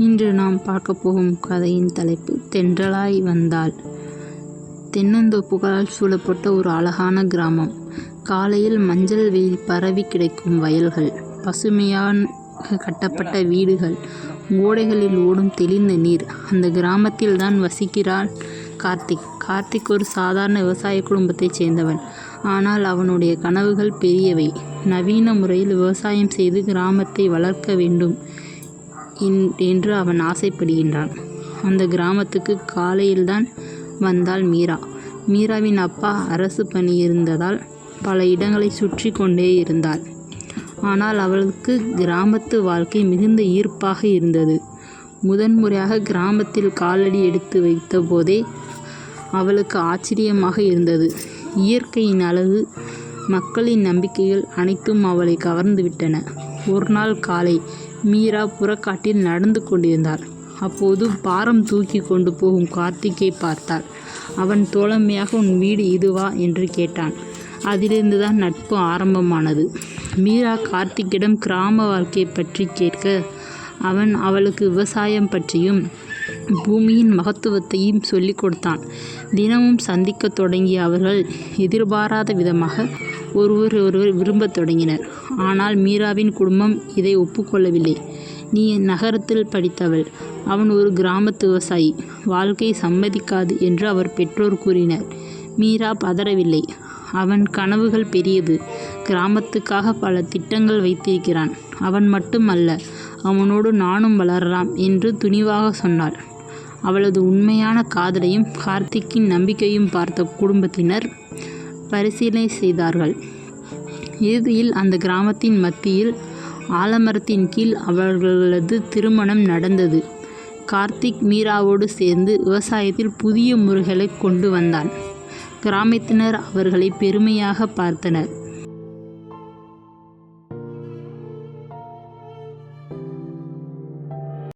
இன்று நாம் பார்க்க போகும் கதையின் தலைப்பு தென்றலாய் வந்தாள். தென்னந்தோப்புகளால் சூழப்பட்ட ஒரு அழகான கிராமம். காலையில் மஞ்சள் வெயில் பரவி கிடைக்கும் வயல்கள், பசுமையாக கட்டப்பட்ட வீடுகள், ஓடைகளில் ஓடும் தெளிந்த நீர். அந்த கிராமத்தில் தான் வசிக்கிறாள் கார்த்திக். கார்த்திக் ஒரு சாதாரண விவசாய குடும்பத்தைச் சேர்ந்தவன். ஆனால் அவனுடைய கனவுகள் பெரியவை. நவீன முறையில் விவசாயம் செய்து கிராமத்தை வளர்க்க வேண்டும் என்று அவன் ஆசைப்படுகின்றான். அந்த கிராமத்துக்கு காலையில்தான் வந்தாள் மீரா. மீராவின் அப்பா அரசு பணி இருந்ததால் பல இடங்களை சுற்றி கொண்டே இருந்தாள். ஆனால் அவளுக்கு கிராமத்து வாழ்க்கை மிகுந்த ஈர்ப்பாக இருந்தது. முதன்முறையாக கிராமத்தில் காலடி எடுத்து வைத்த போதே அவளுக்கு ஆச்சரியமாக இருந்தது. இயற்கையின் அழகு, மக்களின் நம்பிக்கைகள் அனைத்தும் அவளை கவர்ந்துவிட்டன. ஒரு நாள் காலை மீரா புறக்காட்டில் நடந்து கொண்டிருந்தாள். அப்போது பாரம் தூக்கி கொண்டு போகும் கார்த்திக்கை பார்த்தாள். அவன் தோழமையாக, "உன் வீடு இதுவா?" என்று கேட்டான். அதிலிருந்துதான் நட்பு ஆரம்பமானது. மீரா கார்த்திக்கிடம் கிராம வாழ்க்கை பற்றி கேட்க, அவன் அவளுக்கு விவசாயம் பற்றியும் பூமியின் மகத்துவத்தையும் சொல்லிக் கொடுத்தான். தினமும் சந்திக்க தொடங்கிய அவர்கள் எதிர்பாராத விதமாக ஒருவர் விரும்பத் தொடங்கினர். ஆனால் மீராவின் குடும்பம் இதை ஒப்புக்கொள்ளவில்லை. "நீ நகரத்தில் படித்தவள், அவன் ஒரு கிராமத்து விவசாயி, வாழ்க்கை சம்மதிக்காது" என்று அவர் பெற்றோர் கூறினர். மீரா பதறவில்லை. அவன் கனவுகள் பெரியது. கிராமத்துக்காக பல திட்டங்கள் வைத்திருக்கிறான். அவன் மட்டும் அல்ல, அவனோடு நானும் வளரலாம் என்று துணிவாக சொன்னாள். அவளது உண்மையான காதலையும் கார்த்திக்கின் நம்பிக்கையும் பார்த்த குடும்பத்தினர் பரிசீலனை செய்தார்கள். இறுதியில் அந்த கிராமத்தின் மத்தியில் ஆலமரத்தின் கீழ் அவர்களது திருமணம் நடந்தது. கார்த்திக் மீராவோடு சேர்ந்து விவசாயத்தில் புதிய முறைகளை கொண்டு வந்தான். கிராமத்தினர் அவர்களை பெருமையாக பார்த்தனர்.